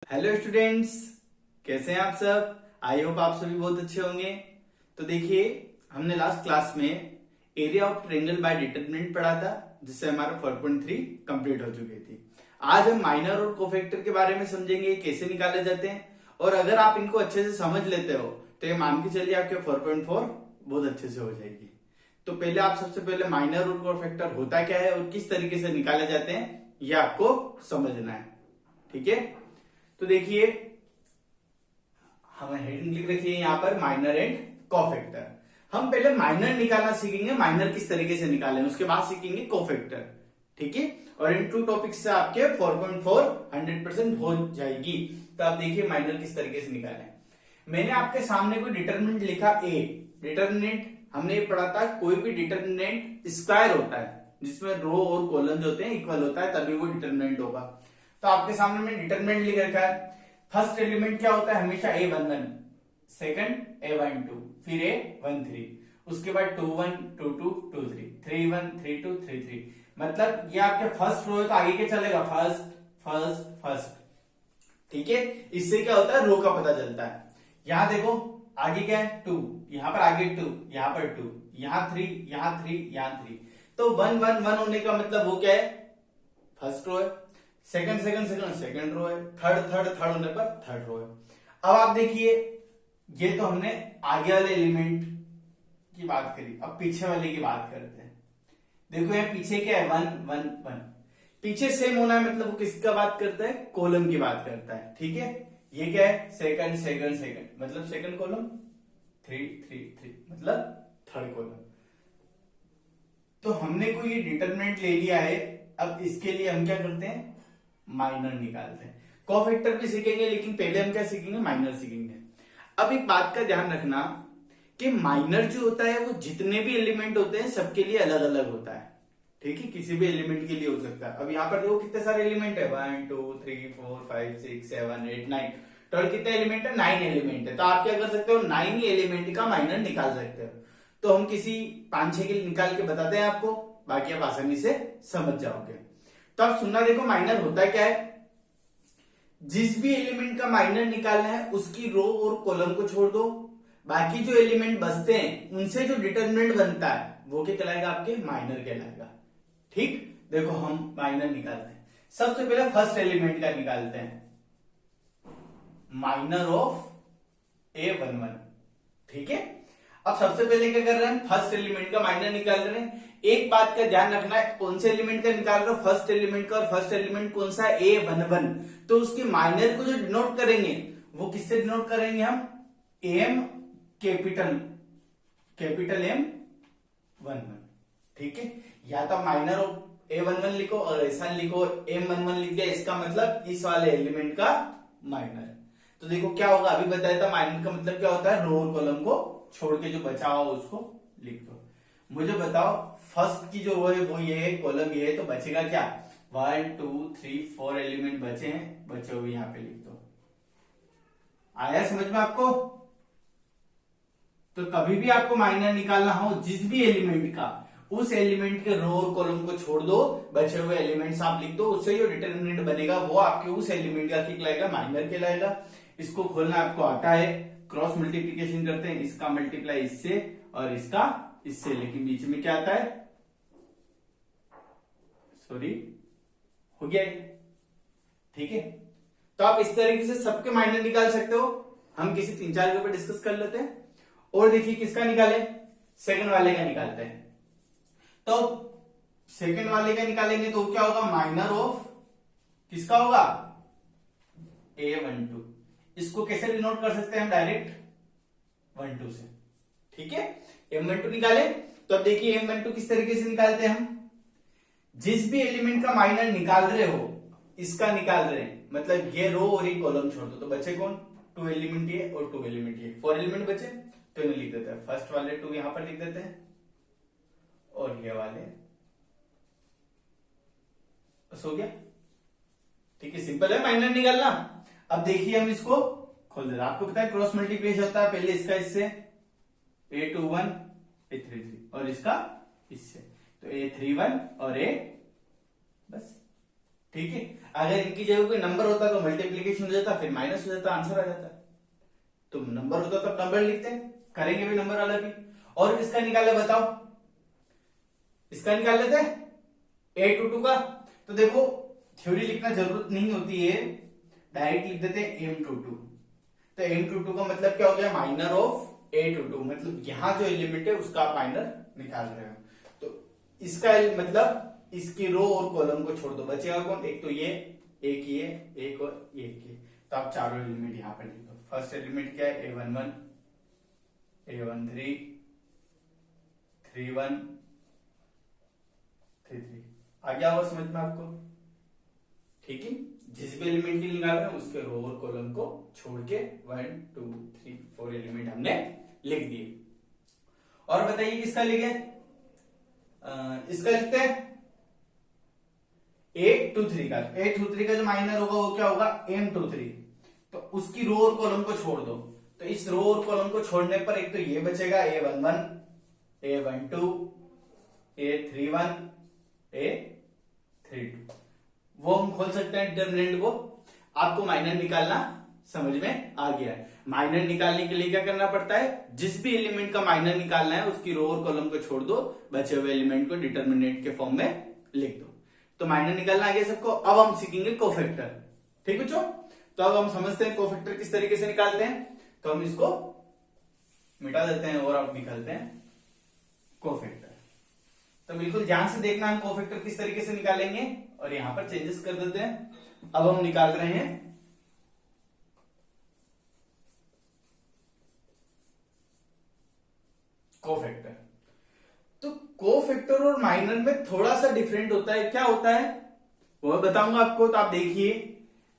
Hello students, कैसे हैं आप सब। आई होप आप सभी बहुत अच्छे होंगे। तो देखिए, हमने लास्ट क्लास में area of triangle by determinant पढ़ा था, जिससे हमारा 4.3 कंप्लीट हो चुकी थी। आज हम माइनर और कोफैक्टर के बारे में समझेंगे, कैसे निकाले जाते हैं। और अगर आप इनको अच्छे से समझ लेते हो तो ये मान के चलिए आपके 4.4 बहुत अच्छे से हो जाएगी। तो पहले आप सबसे पहले माइनर और कोफैक्टर होता क्या है और किस तरीके से निकाले जाते हैं, ये आपको समझना है। ठीक है, तो देखिए, हमें हेडिंग लिख रखी है यहाँ पर माइनर एंड कोफैक्टर। हम पहले माइनर निकालना सीखेंगे, माइनर किस तरीके से निकालें, उसके बाद सीखेंगे कोफैक्टर। ठीक है, और इन टू टॉपिक से आपके 4.4 100% हो जाएगी। तो आप देखिए माइनर किस तरीके से निकालें। मैंने आपके सामने कोई डिटरमिनेंट लिखा ए। डिटरमिनेंट हमने ये पढ़ा था, कोई भी डिटरमिनेंट स्क्वायर होता है जिसमें रो और कॉलम जो होते हैं इक्वल होता है, तभी वो डिटरमिनेंट होगा। तो आपके सामने मैंने डिटरमिनेंट लिख रखा है। फर्स्ट एलिमेंट क्या होता है, हमेशा A11, सेकंड A12, फिर A13, उसके बाद 21, 22, 23, 31, 32, 33। मतलब ये आपके फर्स्ट रो है तो आगे क्या चलेगा, फर्स्ट फर्स्ट फर्स्ट। ठीक है, इससे क्या होता है, रो का पता चलता है। यहां देखो आगे क्या है, 2, यहां पर आगे 2, यहां पर 2, यहां 3, यहां 3, यहां 3। तो 1 1 1 होने का मतलब वो क्या है, फर्स्ट रो है। Second second second second row है। थर्ड थर्ड थर्ड होने पर थर्ड रो है। अब आप देखिए, ये तो हमने आगे वाले एलिमेंट की बात करी, अब पीछे वाले की बात करते हैं। देखो यहाँ पीछे क्या है, 1 1 1। पीछे सेम होना है मतलब वो किसका बात करता है, कॉलम की बात करता है। ठीक है, ये क्या है, सेकंड सेकंड सेकंड मतलब सेकंड कॉलम, 3 3 3 मतलब थर्ड कॉलम। तो हमने कोई ये डिटरमिनेंट ले लिया है। अब इसके लिए हम क्या करते हैं, माइनर निकालते हैं। कोफैक्टर भी सीखेंगे, लेकिन पहले हम क्या सीखेंगे, माइनर सीखेंगे। अब एक बात का ध्यान रखना कि माइनर जो होता है वो जितने भी एलिमेंट होते हैं सबके लिए अलग अलग होता है। ठीक है, किसी भी एलिमेंट के लिए हो सकता है। अब यहाँ पर देखो कितने सारे एलिमेंट है, 1 2 3 4 5 6 7 8 9। टोटल कितने एलिमेंट है, 9 एलिमेंट है। तो आप क्या कर सकते हो, 9 ही एलिमेंट का माइनर निकाल सकते हो। तो हम किसी 5-6 के लिए निकाल के बताते हैं आपको, बाकी आप आसानी से समझ जाओगे। तो आप सुनना, देखो माइनर होता क्या है, जिस भी एलिमेंट का माइनर निकालना है उसकी रो और कॉलम को छोड़ दो, बाकी जो एलिमेंट बचते हैं उनसे जो डिटरमिनेंट बनता है वो क्या कहलाएगा, आपके माइनर कहलाएगा। ठीक, देखो हम माइनर निकालते हैं। सबसे पहले फर्स्ट एलिमेंट का निकालते हैं, माइनर ऑफ A11। ठीक है, अब सबसे पहले क्या कर रहे हैं, फर्स्ट एलिमेंट का माइनर निकाल रहे हैं। एक बात का ध्यान रखना है, कौन से एलिमेंट का निकाल रहे हो, फर्स्ट एलिमेंट का। और फर्स्ट एलिमेंट कौन सा है, A11। तो उसके माइनर को जो डिनोट करेंगे वो किससे डिनोट करेंगे हम, एम कैपिटल कैपिटल M11। ठीक है, या तो माइनर ऑफ A11 लिखो और ऐसा लिखो M11 लिख दिया, इसका मतलब इस वाले एलिमेंट का माइनर। तो देखो क्या होगा, अभी बताया था माइनर का मतलब क्या होता है, रो और कॉलम को छोड़ के जो बचा हो उसको लिख दो। मुझे बताओ फर्स्ट की जो वो है वो ये है, कॉलम ये है, तो बचेगा क्या, 1 2 3 4 एलिमेंट बचे हैं, बचे हुए यहां पे लिख दो। आया समझ में आपको। तो कभी भी आपको माइनर निकालना हो जिस भी एलिमेंट का, उस एलिमेंट के रो और कॉलम को छोड़ दो, बचे हुए एलिमेंट्स आप लिख दो, उससे जो डिटरमिनेंट बनेगा वो आपके उस एलिमेंट का कहलाएगा, माइनर कहलाएगा। इसको खोलना आपको आता है, क्रॉस मल्टीप्लीकेशन करते हैं, इसका मल्टीप्लाई इससे और इसका इससे, लेकिन बीच में क्या आता है, सॉरी हो गया है। ठीक है, तो आप इस तरीके से सबके माइनर निकाल सकते हो। हम किसी 3-4 के ऊपर डिस्कस कर लेते हैं। और देखिए किसका निकाले, सेकंड वाले का निकालते हैं। तो सेकंड वाले का निकालेंगे तो क्या होगा, माइनर ऑफ किसका होगा, A12। इसको कैसे डिनोट कर सकते हैं हम, डायरेक्ट 12 से। ठीक है, M12 निकाले। तो अब देखिए M12 किस तरीके से निकालते हैं हम, जिस भी एलिमेंट का माइनर निकाल रहे हो इसका निकाल रहे हैं, मतलब ये रो और ये कॉलम छोड़ दो, तो बचे कौन, 2 एलिमेंट ये और 2 एलिमेंट ये, 4 एलिमेंट बचे। तो इन्हें लिख देते हैं, फर्स्ट वाले 2 यहां पर लिख देते हैं और ये वाले बस हो गया। ठीक है, सिंपल है माइनर निकालना। अब देखिए हम इसको खोल देते हैं, आपको पता है क्रॉस मल्टीप्लिकेशन होता है, पहले इसका इससे A21 A33 और इसका इससे, तो A31 और A बस ठीक है, अगर इनकी जगह कोई नंबर होता तो मल्टीप्लीकेशन हो जाता, फिर माइनस हो जाता, आंसर आ जाता। तो नंबर होता तो नंबर लिखते हैं, करेंगे भी नंबर वाला भी। और इसका निकाले, बताओ इसका निकाल लेते हैं a22 का। तो देखो थ्योरी लिखना जरूरत नहीं होती है, डायरेक्ट लिख देते हैं m22। तो m22 का मतलब क्या हो गया, माइनर ऑफ a22, मतलब यहां जो एलिमेंट है उसका आप माइनर निकाल रहे हो। तो इसका मतलब इसकी रो और कॉलम को छोड़ दो, बचेगा कौन, एक तो ये, एक ये, एक और एक ये। तो आप चारों एलिमेंट यहां पर लिख दो। फर्स्ट एलिमेंट क्या है, a11, a13, 31, 33। आ गया होगा समझ में आपको, ठीक है। जिस भी एलिमेंट की निकाल रहे हैं उसके रो और कॉलम को छोड़ के 1 2 3 4 एलिमेंट हमने लिख दिए। और बताइए किसका लिखे, इसका लिखते हैं 823 का। 823 का जो माइनर होगा वो क्या होगा, m23। तो उसकी रो और कॉलम को छोड़ दो। तो इस रो और कॉलम को छोड़ने पर एक तो ये बचेगा a11, a12, a31, a32। वो हम खोल सकते हैं डिटरमिनेंट को। आपको माइनर निकालना समझ में आ गया है। माइनर निकालने के लिए क्या करना पड़ता है, जिस भी एलिमेंट का माइनर निकालना है उसकी रो और कॉलम को छोड़ दो, बचे हुए एलिमेंट को डिटरमिनेंट के फॉर्म में लिख दो। तो माइनर निकालना आ गया सबको। अब हम सीखेंगे कोफैक्टर, ठीक बच्चों। तो अब हम समझते हैं कोफैक्टर किस तरीके से निकालते हैं। तो हम इसको मिटा देते हैं और अब निकालते हैं कोफैक्टर। तो बिल्कुल ध्यान से देखना हम कोफैक्टर किस तरीके से निकालेंगे, और यहां पर चेंजेस कर देते हैं। अब हम निकाल रहे हैं कोफैक्टर। तो कोफैक्टर और माइनर में थोड़ा सा डिफरेंट होता है। क्या होता है वो मैं बताऊंगा आपको। तो आप देखिए,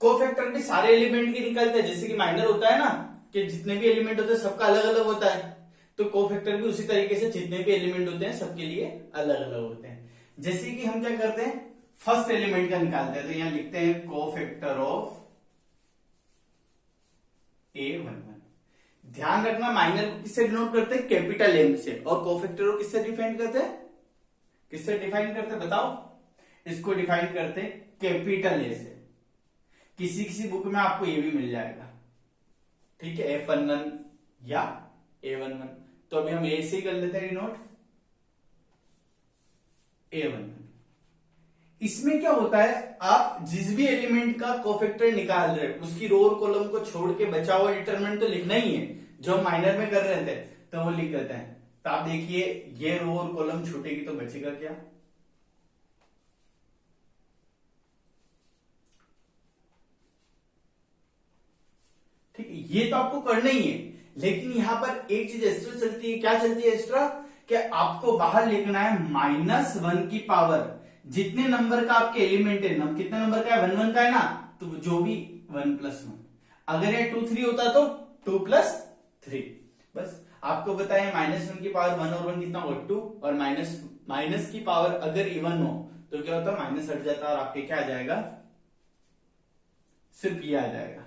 कोफैक्टर भी सारे एलिमेंट की निकलते हैं, जैसे कि माइनर होता है ना कि जितने भी एलिमेंट होते हैं सबका अलग अलग होता है। तो कोफैक्टर भी उसी तरीके से जितने भी एलिमेंट होते हैं सबके लिए अलग अलग होते हैं। जैसे कि हम क्या करते हैं, फर्स्ट एलिमेंट का निकालते हैं। तो यहां लिखते हैं कोफैक्टर ऑफ a11। ध्यान रखना माइनर को किससे डिनोट करते हैं, कैपिटल एम से, और कोफैक्टर को किससे डिफाइन करते हैं, किससे डिफाइन करते हैं बताओ। इसको डिफाइन करते हैं कैपिटल ए से। किसी किसी बुक में आपको ये भी मिल जाएगा, ठीक है, F11 या A11। तो अभी हम ए से ही कर लेते हैं डिनोट, A11। इसमें क्या होता है, आप जिस भी एलिमेंट का कोफैक्टर निकाल रहे हो उसकी रो और कॉलम को छोड़ के बचा हुआ डिटरमिनेंट तो लिखना ही है, जो हम माइनर में कर रहे थे तो वो लिख देते हैं। तो आप देखिए ये रो और कॉलम छूटेगी तो बचेगा क्या, ठीक है। ये तो आपको करना ही है, लेकिन यहां पर एक चीज एक्स्ट्रा चलती है। क्या चलती है एक्स्ट्रा, कि आपको बाहर लिखना है -1 की पावर जितने नंबर का आपके एलिमेंट है। कितने नंबर का है, 1 1 का है ना, तो जो भी 1 + 1। अगर ये 2 3 होता तो 2 + 3। बस आपको बताया -1 की पावर 1 और 1 कितना हो 2, और माइनस की पावर अगर इवन हो तो क्या होता है, माइनस हट जाता है और आपके क्या आ जाएगा, सिर्फ ये आ जाएगा।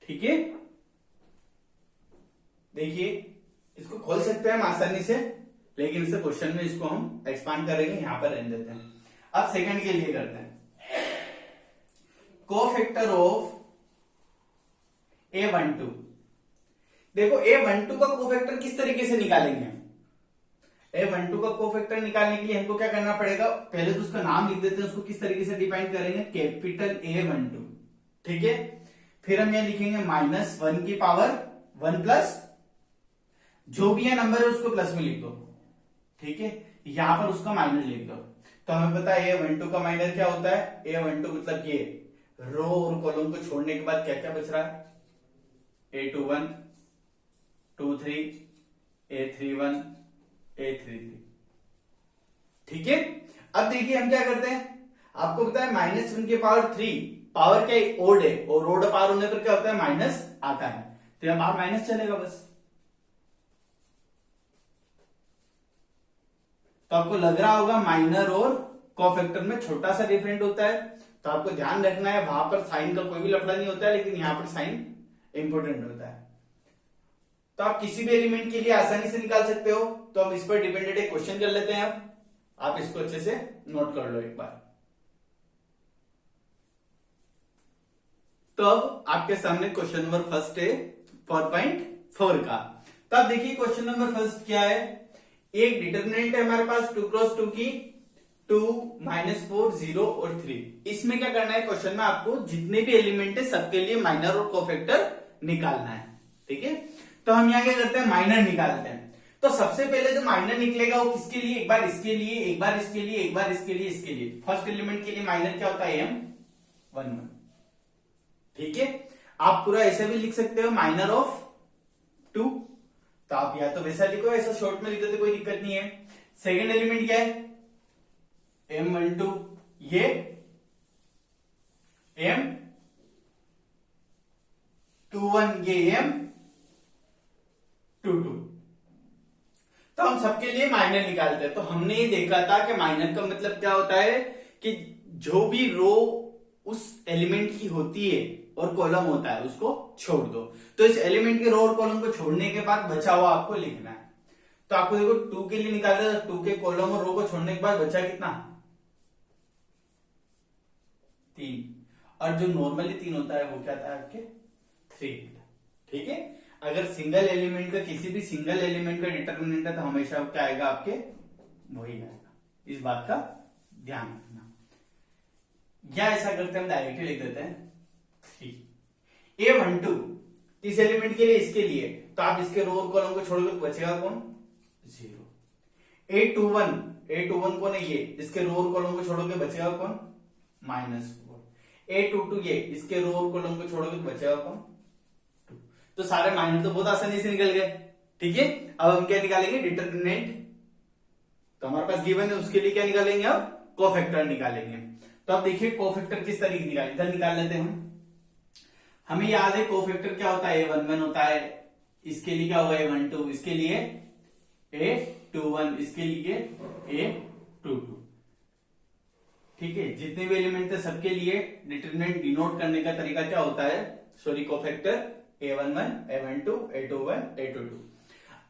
ठीक है, देखिए इसको खोल सकते हैं हम आसानी से, लेकिन इसे क्वेश्चन में इसको हम एक्सपांड करेंगे, यहां पर रहने देते हैं। अब सेकंड के लिए करते हैं, कोफैक्टर ऑफ A12। देखो A12 का कोफैक्टर किस तरीके से निकालेंगे हम। A12 का कोफैक्टर निकालने के लिए हमको क्या करना पड़ेगा, पहले तो उसका नाम लिख देते हैं, उसको किस तरीके से डिफाइन करेंगे, कैपिटल A12, ठीक है। फिर हम यहां लिखेंगे -1 की पावर 1 प्लस जो भी है नंबर है उसको प्लस में लिख दो, ठीक है। यहां पर उसका माइनर लिख दो। तो हमें पता है A12 का माइनर क्या होता है, A12 मतलब ये रो और कॉलम को छोड़ने के बाद क्या क्या बच रहा है, A21, 23, A31, A33, ठीक है। अब देखिए हम क्या करते हैं, आपको पता है -1 की पावर 3, पावर क्या है, ओड है, और ओड पावर होने पर क्या होता है, माइनस आता है। तो यहां बाहर माइनस चलेगा बस। तो आपको लग रहा होगा माइनर और कोफैक्टर में छोटा सा डिफरेंट होता है, तो आपको ध्यान रखना है वहां पर साइन का कोई भी लफड़ा नहीं होता है, लेकिन यहां पर साइन इंपॉर्टेंट होता है। तो आप किसी भी एलिमेंट के लिए आसानी से निकाल सकते हो। तो अब इस पर डिपेंडेंट एक क्वेश्चन कर लेते हैं। अब आप इसको अच्छे से नोट कर लो एक बार। तो अब आपके सामने क्वेश्चन नंबर फर्स्ट है 4.4 का। तो आप देखिए क्वेश्चन नंबर फर्स्ट क्या है। एक डिटरमिनेंट है हमारे पास 2x2 की 2, -4, 0 और 3। इसमें क्या करना है, क्वेश्चन में आपको जितने भी एलिमेंट है सबके लिए माइनर और कोफैक्टर निकालना है। ठीक है, तो हम यहाँ क्या करते हैं, माइनर निकालते हैं। तो सबसे पहले जो माइनर निकलेगा वो किसके लिए, एक बार इसके लिए, एक बार इसके लिए, एक बार इसके लिए, इसके लिए। फर्स्ट एलिमेंट के लिए माइनर क्या होता है, M11। ठीक है, आप पूरा ऐसे भी लिख सकते हो, माइनर ऑफ 2। तो आप या तो वैसा लिखो, ऐसा शॉर्ट में लिख देते, कोई दिक्कत नहीं है। सेकेंड एलिमेंट क्या है, M12। ये M21, ये M22। तो हम सबके लिए माइनर निकालते हैं। तो हमने ये देखा था कि माइनर का मतलब क्या होता है कि जो भी रो उस एलिमेंट की होती है और कॉलम होता है उसको छोड़ दो। तो इस एलिमेंट के रो और कॉलम को छोड़ने के बाद बचा हुआ आपको लिखना है। तो आपको देखो 2 के लिए निकालते हैं, 2 के कॉलम और रो को छोड़ने के बाद बचा कितना, 3। और जो नॉर्मली 3 होता है वो क्या था आपके, 3। ठीक है, अगर सिंगल एलिमेंट का, किसी भी सिंगल एलिमेंट का डिटरमिनेंट है तो हमेशा क्या आएगा आपके, वही आएगा। इस बात का ध्यान रखना। या ऐसा करते हैं, हम डायरेक्टली लिख देते हैं 3। A12 इस एलिमेंट के लिए, इसके लिए, तो आप इसके रो और कॉलम को छोड़कर बचेगा कौन, 0। A21 कौन है, ये, इसके रो और कॉलम को छोड़कर बचेगा कौन, -4। A22 ये, इसके रो और कॉलम को छोड़कर बचेगा कौन, 2। तो सारे माइनर तो बहुत आसानी से निकल गए। ठीक है, अब हम क्या निकालेंगे, डिटरमिनेंट। तो हमारे पास गिवन है, उसके लिए क्या निकालेंगे, अब कोफैक्टर निकालेंगे। तो अब देखिए कोफैक्टर किस तरीके निकाले, इधर निकाल लेते हैं हम। हमें याद है कोफैक्टर क्या होता है, A11 होता है। इसके लिए क्या होगा, A12, इसके लिए A21, इसके लिए A22। ठीक है, जितने भी एलिमेंट थे सबके लिए डिटरमिनेंट डिनोट करने का तरीका क्या होता है, sorry, cofactor A11, A12, A21, A22।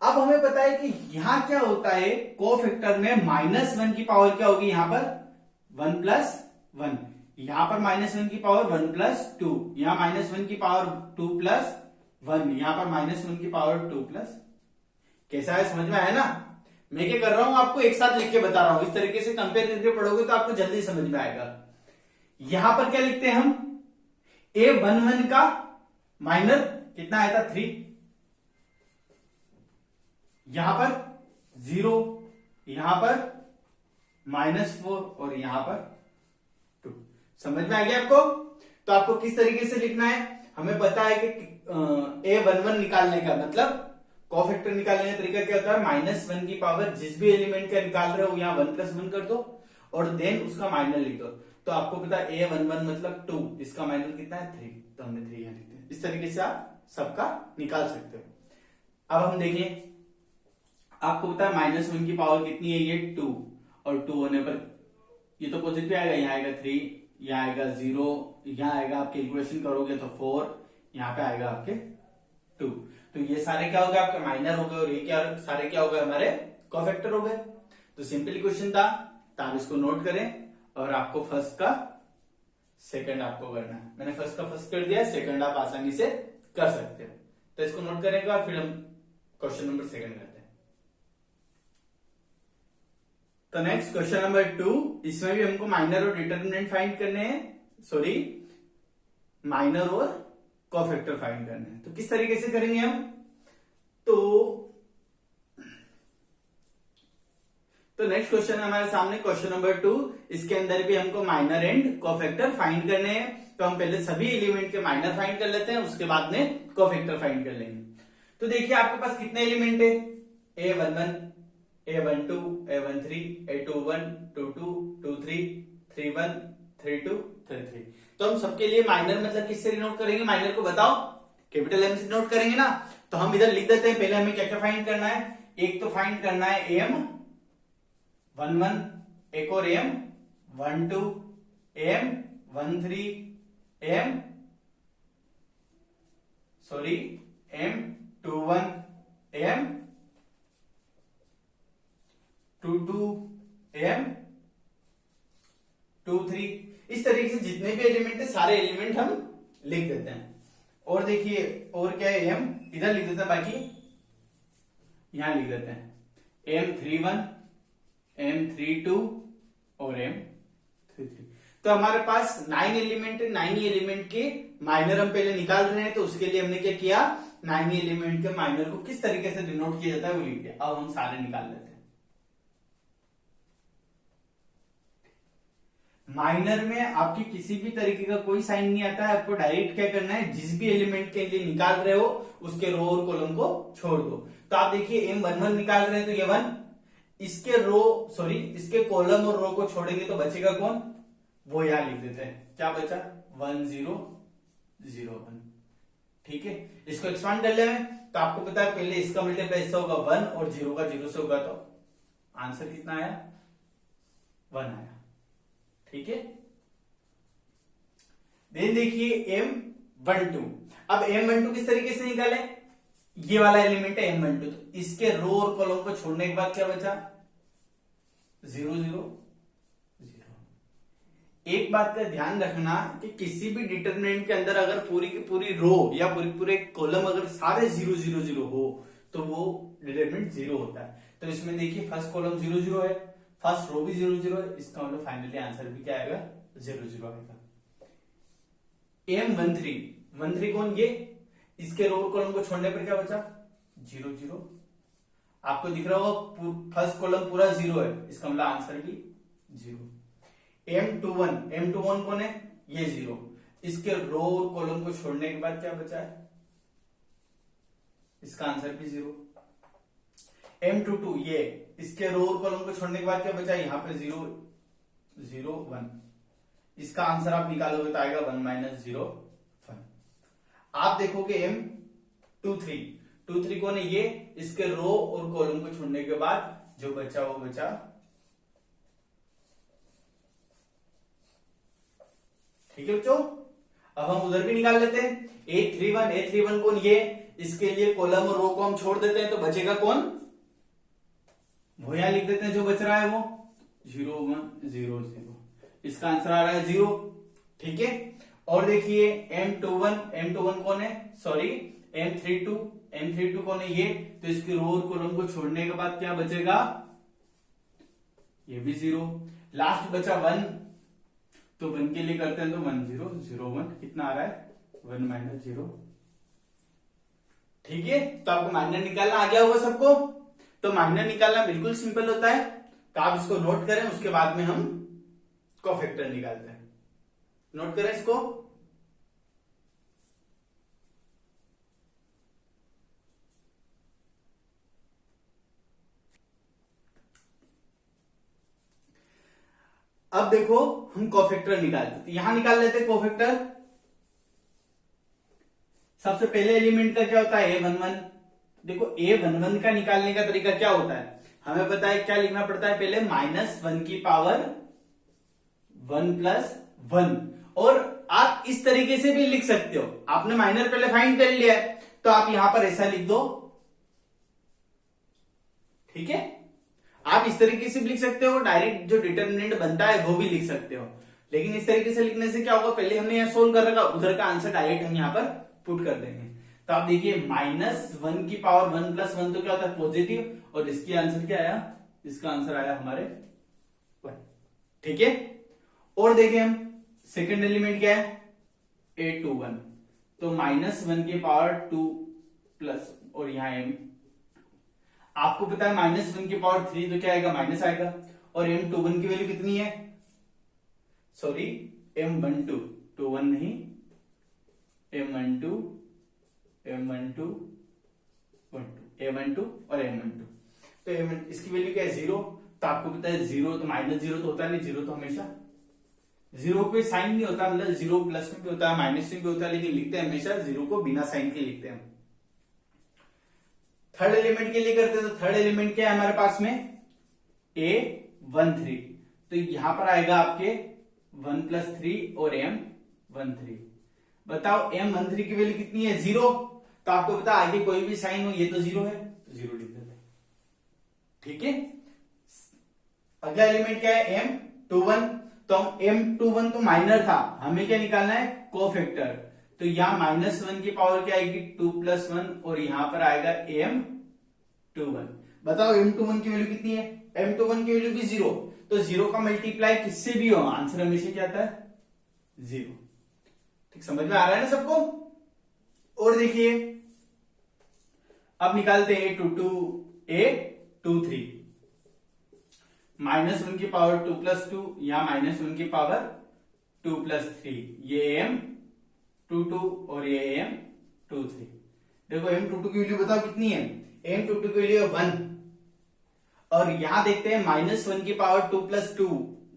अब हमें पता है कि यहां क्या होता है, कोफैक्टर में -1 की पावर क्या होगी, यहां पर 1 + 1, यहां पर -1 की पावर 1 + 2, यहां -1 की पावर 2 + 1, यहां पर -1 की पावर 2 +। कैसा है, समझ में आया ना। मैं क्या कर रहा हूं, आपको एक साथ लिख के बता रहा हूं। इस तरीके से कंपेयर करके पढ़ोगे तो आपको जल्दी समझ में आएगा। यहां पर क्या लिखते हैं हम, A11 का माइनर कितना आया था, 3। यहां पर 0, यहां पर -4 और यहां पर 2। समझ में आ गया आपको। तो आपको किस तरीके से लिखना है, हमें पता है कि A11 निकालने का मतलब, कोफैक्टर निकालने का तरीका क्या होता है, -1 की पावर जिस भी एलिमेंट का निकाल रहे हो यहां 1 + 1 कर दो और देन उसका माइनर लिख दो। तो आपको पता है A11 मतलब 2, इसका माइनर कितना है, 3, तो हमने 3 यहां लिखते हैं। इस तरीके से आप सबका निकाल सकते हो। अब हम देखें, आपको पता है -1 की पावर कितनी है, ये 2, और 2 होने पर ये तो पॉजिटिव आएगा, यहाँ आएगा 3, यहाँ आएगा 0, यहाँ आएगा, आप कैलकुलेशन करोगे तो 4, यहाँ पे आएगा आपके 2। तो ये सारे क्या हो गए, आपके माइनर हो गए, और ये क्या, सारे क्या हो गए, हमारे कोफैक्टर हो गए। तो सिंपल क्वेश्चन था, तो आप इसको नोट करें और आपको फर्स्ट का सेकंड आपको करना है। मैंने फर्स्ट का फर्स्ट कर दिया, सेकंड आप आसानी से कर सकते हो। तो इसको नोट करेंगे और फिर हम क्वेश्चन नंबर सेकंड करते हैं। तो नेक्स्ट क्वेश्चन नंबर 2, इसमें भी हमको माइनर और डिटरमिनेंट फाइंड करने हैं, सॉरी, माइनर और कोफैक्टर फाइंड करने हैं। तो किस तरीके से करेंगे हम, तो नेक्स्ट क्वेश्चन हमारे सामने क्वेश्चन नंबर 2, इसके अंदर भी हमको माइनर एंड कोफैक्टर फाइंड करने हैं। तो हम पहले सभी एलिमेंट के माइनर फाइंड कर लेते हैं, उसके बाद में कोफैक्टर फाइंड कर लेंगे। तो देखिए आपके पास कितने एलिमेंट है, A11, A12, A13, A21, 22, 23, 31, 32, 33। तो हम सबके लिए माइनर मतलब किससे डिनोट करेंगे, माइनर को बताओ, कैपिटल M से डिनोट करेंगे ना। तो हम इधर लिख देते हैं, पहले हमें क्या क्या फाइंड करना है, एक तो फाइंड करना है AM11, एक और AM12, AM13, M21, m 2 2 m 2 3, इस तरीके से जितने भी एलिमेंट है सारे एलिमेंट हम लिख देते हैं। और देखिए और क्या है, m इधर लिख देते हैं, बाकी यहां लिख देते हैं m31 m32 और m33। तो हमारे पास 9 एलिमेंट है, 9 एलिमेंट के माइनर हम पहले निकाल रहे हैं, तो उसके लिए हमने क्या किया, 9 एलिमेंट के माइनर को किस तरीके से डिनोट किया जाता है वो लिख दिया। अब हम सारे निकाल लेते हैं। माइनर में आपकी किसी भी तरीके का कोई साइन नहीं आता है, आपको डायरेक्ट क्या करना है, जिस भी एलिमेंट के लिए निकाल रहे हो उसके रो और कॉलम को छोड़ दो। तो आप देखिए m11 निकाल रहे हैं तो ये 1, इसके इसके कॉलम और रो को छोड़ेंगे तो बचेगा कौन, वो यहां लिख देते हैं, क्या बचा 1 0 0 1। ठीक है, इसको एक्सपांड कर ले तो आपको पता है पहले इसका मल्टीप्लाई इससे होगा 1 और 0 का 0 से होगा, तो आंसर कितना आया 1 आया। ठीक है, देन देखिए M12। अब M12 किस तरीके से निकाले, ये वाला एलिमेंट है M12, तो इसके रो और कॉलम को छोड़ने के बाद क्या बचा 0 0 0। एक बात का ध्यान रखना कि किसी भी डिटरमिनेंट के अंदर अगर पूरी की पूरी रो या पूरे कॉलम अगर सारे 0 0 0 हो तो वो डिटरमिनेंट 0 होता है। तो इसमें देखिए फर्स्ट कॉलम 0 0 है, फर्स्ट रो भी 0 0 है, इसका मतलब फाइनली आंसर भी क्या आएगा 0 0 आएगा। M13 कौन, ये इसके रो कॉलम को छोड़ने पर क्या बचा 0 0। आपको दिख रहा होगा फर्स्ट कॉलम पूरा 0 है, इसका मतलब आंसर भी 0। M21 कौन है, ये 0, इसके रो और कॉलम को छोड़ने के बाद क्या बचा है, इसका आंसर भी 0। M22 ये इसके रो और कॉलम को छोड़ने के बाद क्या बचा, यहाँ पे 0 0 1, इसका आंसर आप निकालोगे तो आएगा 1 - 0 1। आप देखोगे M23 कौन है, ये इसके रो और कॉलम को छोड़ने के बाद जो बचा वो बचा, ठीक है बच्चों। अब हम उधर भी निकाल लेते हैं, A31 कौन, ये इसके लिए कॉलम और रो को हम छोड़ देते हैं तो बचेगा कौन, वो यहां लिख देते हैं, जो बच रहा है वो 0 1 0 0, इसका आंसर आ रहा है 0। ठीक है, और देखिए M21 कौन है, सॉरी M32 कौन है, ये तो इसके रो और कॉलम को छोड़ने के बाद क्या बचेगा, ये भी 0। लास्ट बचा 1, तो 1 के लिए करते हैं तो 1 0 0 1, कितना आ रहा है 1 - 0। ठीक है, तो आपको माइनर निकालना आ गया होगा सबको। तो माइनर निकालना बिल्कुल सिंपल होता है, तो आप इसको नोट करें, उसके बाद में हम कोफैक्टर निकालते हैं। नोट करें इसको। अब देखो हम कोफैक्टर निकालते हैं, यहां निकाल लेते हैं कोफैक्टर। सबसे पहले एलिमेंट का क्या होता है A11। देखो A11 का निकालने का तरीका क्या होता है, हमें पता है क्या लिखना पड़ता है, पहले -1 की पावर 1 + 1। और आप इस तरीके से भी लिख सकते हो, आपने माइनर पहले फाइंड कर लिया है तो आप यहां पर ऐसा लिख दो। ठीक है, आप इस तरीके से भी लिख सकते हो, डायरेक्ट जो डिटरमिनेंट बनता है वो भी लिख सकते हो, लेकिन इस तरीके से लिखने से क्या होगा, पहले हमने यहां सोल्व कर रखा, उधर का आंसर डायरेक्ट हम यहां पर पुट कर देंगे। तो आप देखिए -1 की पावर 1 + 1 तो क्या होता है पॉजिटिव, और इसकी आंसर क्या आया, इसका आंसर आया हमारे 1। ठीक है, और देखिए हम सेकंड एलिमेंट क्या है A21, तो -1 की पावर 2 प्लस, और यहां M, आपको पता है -1 की पावर 3 तो क्या आएगा माइनस आएगा, और M21 की वैल्यू कितनी है, सॉरी M12 21 नहीं, M12 और M12, तो इसकी वैल्यू क्या है 0। तो आपको पता है 0 तो -0 तो होता नहीं, 0 तो हमेशा 0 पे साइन नहीं होता, मतलब 0 प्लस में भी होता है माइनस में भी होता है, लेकिन लिखते हैं हमेशा 0 को बिना साइन के लिखते हैं। थर्ड एलिमेंट के लिए करते हैं, तो थर्ड एलिमेंट क्या है हमारे पास में A13, तो यहां पर आएगा आपके 1 + 3 और M13। बताओ M13 की वैल्यू कितनी है 0, तो आपको पता आगे कोई भी साइन हो ये तो 0 है, 0 लिख देते हैं। ठीक है, अगला एलिमेंट क्या है, M21। तो हम M21 तो माइनर था, हमें क्या निकालना है, कोफैक्टर। तो यहां -1 की पावर क्या आएगी, 2 + 1, और यहां पर आएगा M21। बताओ M21 की वैल्यू कितनी है, M21 की वैल्यू भी 0। तो 0 का मल्टीप्लाई किससे भी हो, आंसर हमेशा क्या आता है, 0। ठीक, समझ में आ रहा है ना सबको। और देखिए अब निकालते हैं A22 A23, -1 की पावर 2 + 2, या -1 की पावर 2 + 3, ये M22 और ये M23। देखो M22 की वैल्यू बताओ कितनी है, M22 की वैल्यू 1, और यहां देखते हैं -1 की पावर 2 + 2,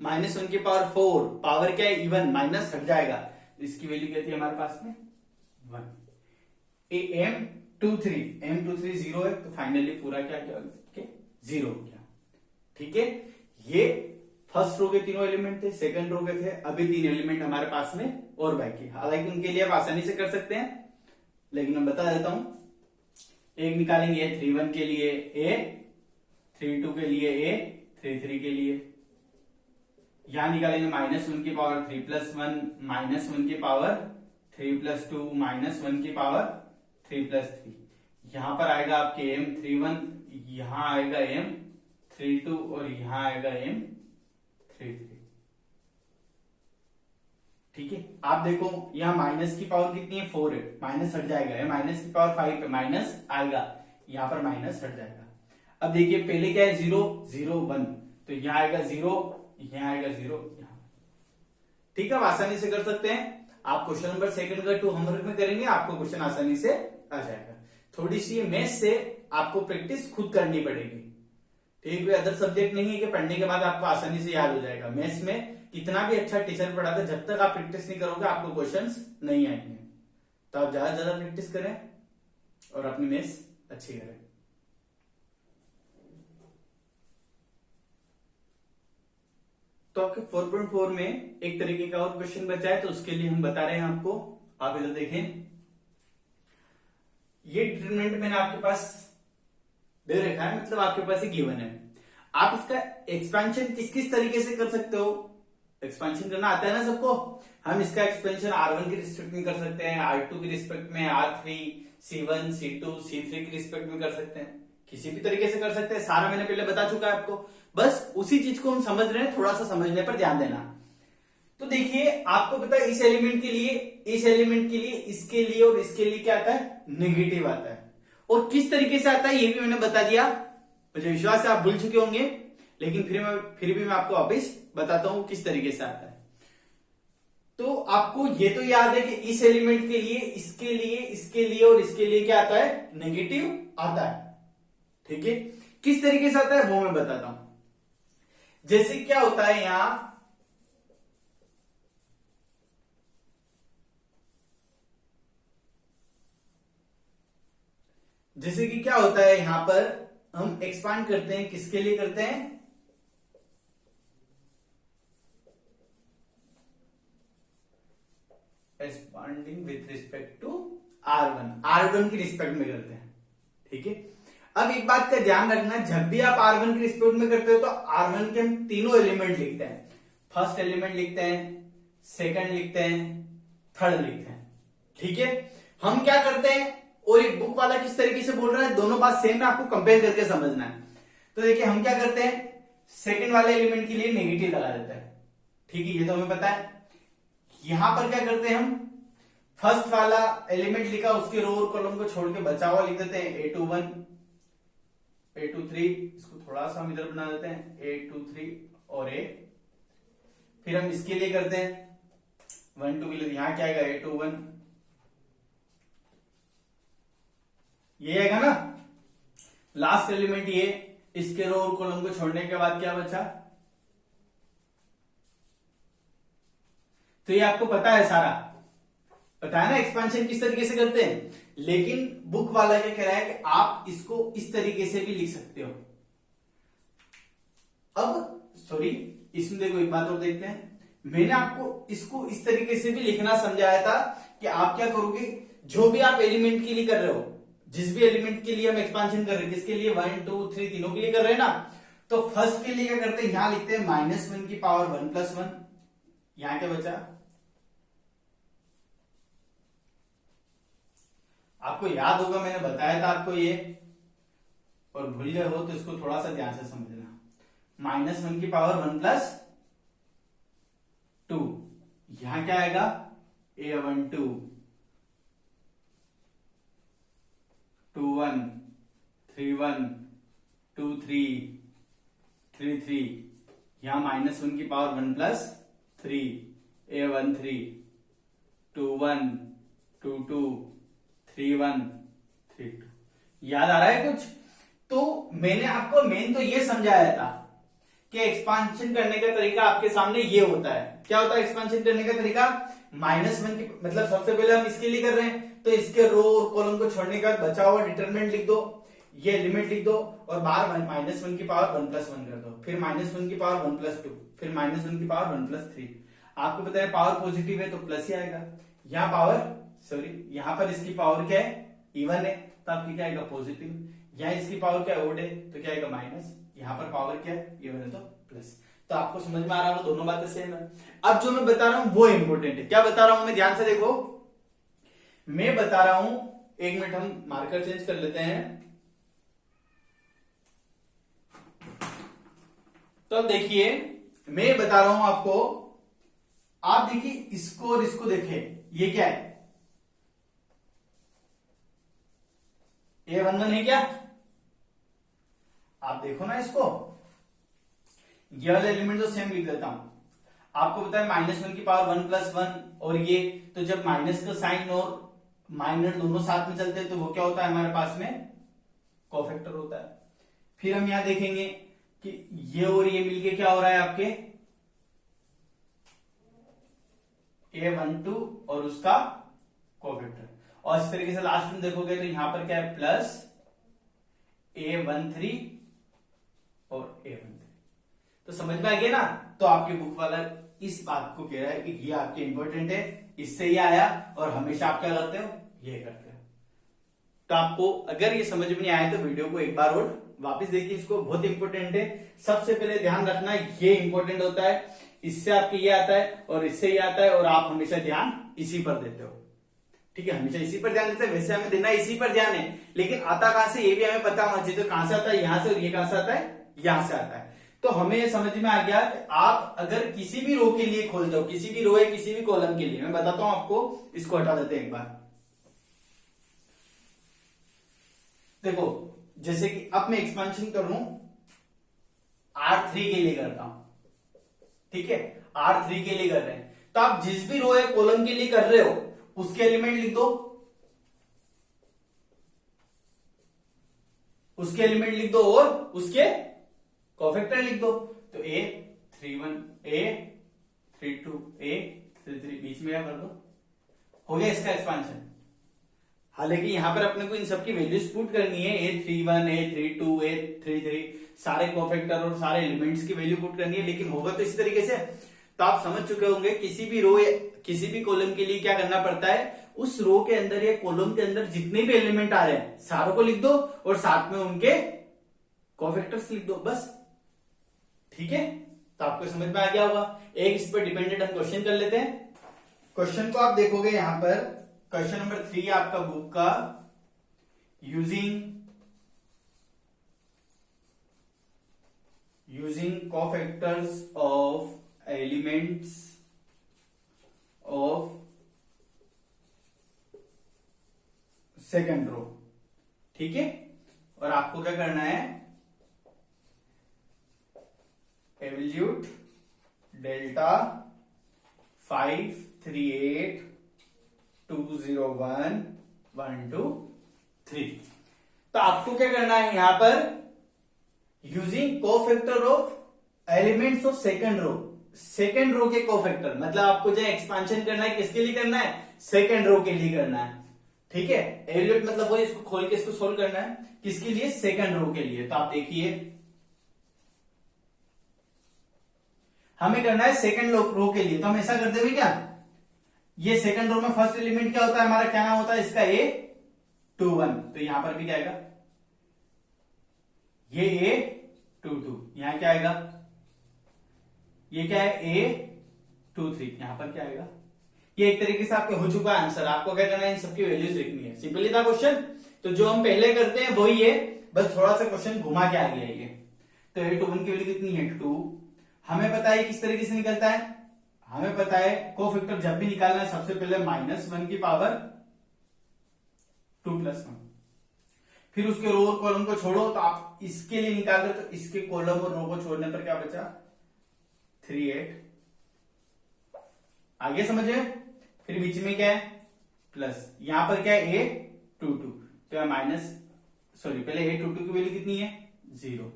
-1 की पावर 4, पावर क्या है, इवन, माइनस हट जाएगा, इसकी वैल्यू क्या थी हमारे पास में, 1। M23 0 है, तो फाइनली पूरा क्या क्या 0 हो गया। ठीक है, ये फर्स्ट रो के तीनों एलिमेंट थे, सेकंड रो के थे, अभी 3 एलिमेंट हमारे पास में और बाकी, हालांकि उनके लिए आप आसानी से कर सकते हैं, लेकिन मैं बता देता हूं। एक निकालेंगे A31 के लिए, A32 के लिए, A33 के लिए। यहां निकालेंगे -1 की पावर 3 + 1, -1 की पावर 3 + 2, -1 की पावर 3 + 3। यहां पर आएगा आपके M31, यहां आएगा M32, और यहां आएगा M33। ठीक है, आप देखो यहां माइनस की पावर कितनी है, 4 है, माइनस हट जाएगा, माइनस की पावर 5 है, माइनस आएगा, यहां पर माइनस हट जाएगा। अब देखिए पहले क्या है, 0 0 1, तो यहां आएगा 0, यहां आएगा 0, यहां। ठीक है, आप आसानी से कर सकते हैं। आप क्वेश्चन नंबर सेकंड का 2 होमवर्क में करेंगे, आपको क्वेश्चन आसानी से आ जाएगा। थोड़ी सी मैथ्स से आपको प्रैक्टिस खुद करनी पड़ेगी। ठीक है, अदर सब्जेक्ट नहीं है कि पढ़ने के बाद आपको आसानी से याद हो जाएगा। मैथ्स में कितना भी अच्छा टीचर पढ़ाता है, जब तक आप प्रैक्टिस नहीं करोगे आपको क्वेश्चंस नहीं आएंगे। तो आप ज्यादा से ज्यादा प्रैक्टिस करें और अपनी मैथ्स अच्छी करें। तो आपके 4.4 में एक तरीके का और क्वेश्चन बचा है, तो उसके लिए हम बता रहे हैं आपको। आप इधर देखें, ये डिटरमिनेंट मैंने आपके पास दे रखा है, मतलब आपके पास ही गिवन है। आप इसका एक्सपेंशन किस किस तरीके से कर सकते हो, एक्सपेंशन करना आता है ना सबको। हम इसका एक्सपेंशन R1 के रिस्पेक्ट में कर सकते हैं, R2 के रिस्पेक्ट में, R3, C1, C2, C3 के रिस्पेक्ट में कर सकते हैं, किसी भी तरीके से कर सकते हैं। सारा मैंने पहले बता चुका है आपको, बस उसी चीज को हम समझ रहे हैं, थोड़ा सा समझने पर ध्यान देना। तो देखिए आपको पता है इस एलिमेंट के लिए, इस एलिमेंट के लिए, इसके लिए और इसके लिए क्या आता है, नेगेटिव आता है। और किस तरीके से आता है ये भी मैंने बता दिया, मुझे विश्वास है आप भूल चुके होंगे, लेकिन फिर भी मैं आपको वापिस बताता हूं किस तरीके से आता है। तो आपको ये तो याद है कि इस एलिमेंट के लिए, इसके लिए, इसके लिए और इसके लिए क्या आता है, नेगेटिव आता है। ठीक है, किस तरीके से आता है वो मैं बताता हूं। जैसे क्या होता है यहां, जैसे कि क्या होता है यहां पर हम एक्सपांड करते हैं, किसके लिए करते हैं, expanding with respect to R1 की रिस्पेक्ट में करते हैं। ठीक है, अब एक बात का ध्यान रखना, जब भी आप R1 की रिस्पेक्ट में करते हो तो R1 के हम तीनों एलिमेंट लिखते हैं। फर्स्ट एलिमेंट लिखते हैं, सेकंड लिखते हैं, थर्ड लिखते हैं। ठीक है, हम क्या करते हैं, और एक बुक वाला किस तरीके से बोल रहा है, दोनों बात सेम है, आपको कंपेयर करके समझना है। तो देखिए हम क्या करते हैं, सेकंड वाले एलिमेंट के लिए नेगेटिव लगा देते हैं। ठीक है, ये तो हमें पता है। यहां पर क्या करते हैं, हम फर्स्ट वाला एलिमेंट लिखा, उसके रो और कॉलम को छोड़ के बचा हुआ लिख देते हैं, A21, A23, इसको थोड़ा सा हम इधर बना देते हैं, A23 और A। फिर हम इसके लिए करते हैं 1 2 के लिए, यहां क्या आएगा, A21, ये आएगा ना। लास्ट एलिमेंट ये, इसके रो और कॉलम को छोड़ने के बाद क्या बचा, तो ये आपको पता है, सारा पता है ना एक्सपेंशन किस तरीके से करते हैं। लेकिन बुक वाला क्या कह रहा है कि आप इसको इस तरीके से भी लिख सकते हो। अब सॉरी, इसमें देखो एक बात और देखते हैं, मैंने आपको इसको इस तरीके से भी लिखना समझाया था कि आप क्या करोगे, जो भी आप एलिमेंट के लिए कर रहे हो, जिस भी एलिमेंट के लिए हम एक्सपांशन कर रहे हैं, किसके लिए, 1 2 3 तीनों के लिए कर रहे हैं ना, तो फर्स्ट के लिए क्या करते हैं, यहां लिखते हैं -1 की पावर 1 + 1। यहां क्या बचा, आपको याद होगा मैंने बताया था आपको ये, और भूल गए हो तो इसको थोड़ा सा ध्यान से समझना। -1 की पावर 1 + 2, यहां क्या आएगा, A12 21 31 23 33, यहां -1 की पावर 1 + 3, A13 21 22 31 32। याद आ रहा है कुछ? तो मैंने आपको मेन तो ये समझाया था कि एक्सपांशन करने का तरीका आपके सामने ये होता है। क्या होता है एक्सपांशन करने का तरीका, -1 की मतलब सबसे पहले हम इसके लिए कर रहे हैं तो इसके रो और कॉलम को छोड़ने का बचा हुआ डिटरमिनेंट लिख दो, ये एलिमेंट लिख दो और बाहर -1 की पावर 1 + 1 कर दो, फिर -1 की पावर 1 + 2, फिर -1 की पावर 1 + 3। आपको पता है पावर पॉजिटिव है तो प्लस ही आएगा, यहाँ पावर यहाँ पर इसकी पावर क्या है, इवन है तो आपकी क्या आएगा, पॉजिटिव। यहाँ इसकी पावर क्या है, ओड है तो क्या आएगा, माइनस। यहाँ पर पावर क्या है, इवन है तो प्लस। तो आपको समझ में आ रहा हो, दोनों बातें सेम है। अब जो मैं बता रहा हूं वो इंपॉर्टेंट है। क्या बता रहा हूं मैं, ध्यान से देखो, मैं बता रहा हूं, एक मिनट हम मार्कर चेंज कर लेते हैं। तो अब देखिए मैं बता रहा हूं आपको, आप देखिए इसको और इसको देखें, ये क्या है, A11 है क्या, आप देखो ना इसको, ये वाला एलिमेंट तो सेम लिख देता हूं। आपको पता है -1 की पावर 1 + 1 और ये, तो जब माइनस का साइन और माइनर दोनों साथ में चलते हैं तो वो क्या होता है हमारे पास में, कोफैक्टर होता है। फिर हम यहां देखेंगे कि ये और ये मिलके क्या हो रहा है आपके, A12 और उसका कोफैक्टर। और इस तरीके से लास्ट में देखोगे तो यहां पर क्या है, प्लस A13 और A13। तो समझ में आ गया ना। तो आपके बुक वाला इस बात को कह रहा है कि ये आपके इंपॉर्टेंट है, इससे ये आया और हमेशा आप क्या करते हो, ये करते हो। तो आपको अगर ये समझ में नहीं आया तो वीडियो को एक बार और वापस देखिए, इसको बहुत इंपॉर्टेंट है। सबसे पहले ध्यान रखना ये इंपॉर्टेंट होता है, इससे आपके ये आता है और इससे ये आता है और आप हमेशा ध्यान इसी पर देते हो, ठीक है, हमेशा इसी पर ध्यान देते हैं। वैसे हमें देना इसी पर ध्यान है, लेकिन आता कहां से ये भी हमें पता होना चाहिए। तो कहां से आता है, यहां से, और ये कहां से आता है, यहां से आता है। तो हमें ये समझ में आ गया कि आप अगर किसी भी रो के लिए खोलते हो, किसी भी रो है किसी भी कॉलम के लिए, मैं बताता हूं आपको, इसको हटा देते हैं एक बार। देखो जैसे कि अब मैं एक्सपेंशन कर रहा हूं, R3 के लिए करता हूं, ठीक है, R3 के लिए कर रहे हैं। तो आप जिस भी रो है कॉलम के लिए कर रहे हो उसके एलिमेंट लिख दो, उसके एलिमेंट लिख दो और उसके कोफैक्टर लिख दो। तो A31 A32 A33, बीच में क्या कर दो, हो गया इसका एक्सपांशन। हालांकि यहां पर अपने को इन सबकी वैल्यूज पुट करनी है, A31 A32 A33, सारे कोफैक्टर और सारे एलिमेंट्स की वैल्यू पुट करनी है, लेकिन होगा तो इसी तरीके से। तो आप समझ चुके होंगे किसी भी रो या किसी भी कॉलम के लिए क्या करना पड़ता है, उस रो के अंदर या कॉलम के अंदर जितने भी एलिमेंट आ रहे हैं सारों को लिख दो और साथ में उनके कोफैक्टर्स लिख दो, बस, ठीक है। तो आपको समझ में आ गया होगा। एक इस पर डिपेंडेंट हम क्वेश्चन कर लेते हैं। क्वेश्चन को आप देखोगे यहां पर, क्वेश्चन नंबर 3 आपका बुक का, using cofactors of elements of second row, ठीक है। और आपको क्या करना है, एवल्यूट डेल्टा 538 201 1 2 3। तो आपको क्या करना है यहां पर, using cofactor of elements of second row, second row के कोफैक्टर, मतलब आपको जो एक्सपांशन करना है किसके लिए करना है, सेकंड रो के लिए करना है, ठीक है। एवल्यूट मतलब वो इसको खोल के इसको सोल्व करना है, किसके लिए, सेकंड रो के लिए। तो आप देखिए हमें करना है सेकंड रो के लिए, तो हम ऐसा करते हुए क्या, ये सेकंड रो में फर्स्ट एलिमेंट क्या होता है हमारा, क्या नाम होता है इसका, ए, 2 1, तो यहां पर भी क्या आएगा, ये a 2 2, यहां क्या आएगा, ये क्या है a 2 3, यहां पर क्या आएगा। ये एक तरीके से आपके हो चुका है आंसर। आपको क्या करना है, इन सबकी वैल्यूज लिखनी है। सिंपली था क्वेश्चन, तो जो हम पहले करते हैं वही है, बस थोड़ा सा क्वेश्चन घुमा के आ गया है ये। तो a 2 1 की वैल्यू कितनी है 2। हमें पता है किस तरीके से निकलता है, हमें पता है कोफैक्टर जब भी निकालना है सबसे पहले -1 की पावर 2 + 1, फिर उसके रो और कॉलम को छोड़ो। तो आप इसके लिए निकाल रहे हो तो इसके कॉलम और रो को छोड़ने पर क्या बचा 3 8, आगे समझे। फिर बीच में क्या है प्लस, यहां पर क्या है a 2 2, तो पहले a 2 2 की वैल्यू कितनी है 0।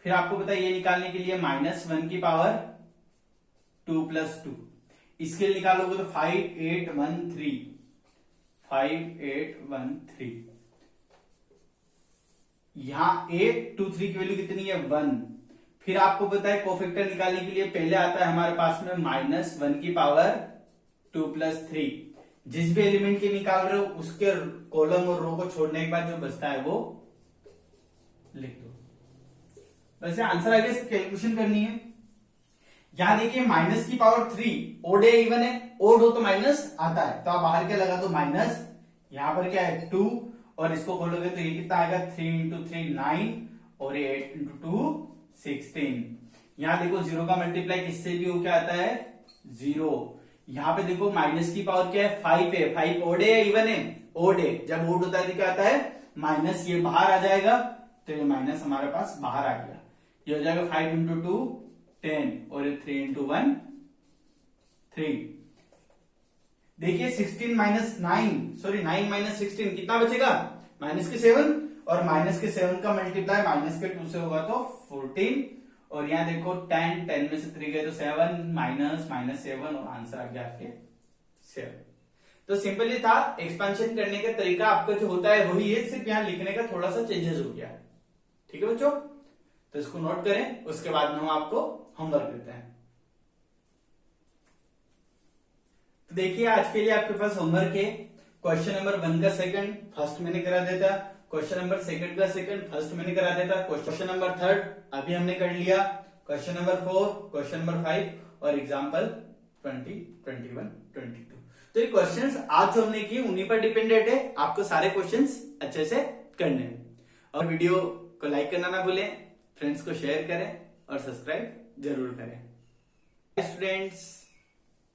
फिर आपको पता है ये निकालने के लिए -1 की पावर 2 + 2, इसके लिए निकालोगे तो 5 8 1 3, 5 8 1 3। यहां a 2 3 की वैल्यू कितनी है 1। फिर आपको पता है कोफैक्टर निकालने के लिए पहले आता है हमारे पास में -1 की पावर 2 + 3। जिस भी एलिमेंट के निकाल रहे हो उसके कॉलम और रो को छोड़ने के बाद जो बचता है वो लिख दो। वैसे आंसर आगे कैलकुलेशन करनी है। यहां देखिए माइनस की पावर 3 ओड है इवन है, ओड हो तो माइनस आता है, तो आप बाहर क्या लगा दो माइनस, यहां पर क्या है 2 और इसको खोलोगे तो ये कितना आएगा 3 × 3 9 और 8 × 2 16। यहां देखो 0 का मल्टीप्लाई किससे भी हो क्या आता है 0। यहां पे देखो माइनस की पावर क्या है 5 है, 5 ओड है या इवन है, ओड है। जब ओड होता है तो क्या आता है माइनस, ये बाहर आ जाएगा तो ये माइनस हमारे पास बाहर आ गया। ये हो जाएगा 5 × 2 10 और 3 × 1 3। देखिए 16 - 9 सॉरी 9 - 16 कितना बचेगा -7, और -7 का मल्टीप्लाई -2 से होगा तो 14। और यहां देखो 10 10 में से 3 गए तो 7 -7 और आंसर आ गया आपके 7। तो सिंपली था, एक्सपेंशन करने का तरीका आपका जो होता है वही है, सिर्फ यहां लिखने का थोड़ा सा चेंजेस हो गया। ठीक है बच्चों, तो इसको नोट करें, उसके बाद में हम आपको होमवर्क देते हैं। तो देखिए आज के लिए आपके पास होमवर्क है। क्वेश्चन नंबर 1 का सेकंड फर्स्ट मैंने करा देता, क्वेश्चन नंबर सेकंड का सेकंड फर्स्ट मैंने करा देता, क्वेश्चन नंबर थर्ड अभी हमने कर लिया, क्वेश्चन नंबर 4, क्वेश्चन नंबर 5 और एग्जाम्पल 20 21 22। तो ये क्वेश्चंस आज जो हमने किए उन्हीं पर डिपेंडेंट है, आपको सारे क्वेश्चंस अच्छे से करने हैं। और वीडियो को लाइक करना ना भूलें, फ्रेंड्स को शेयर करें और सब्सक्राइब जरूर करें। स्टूडेंट्स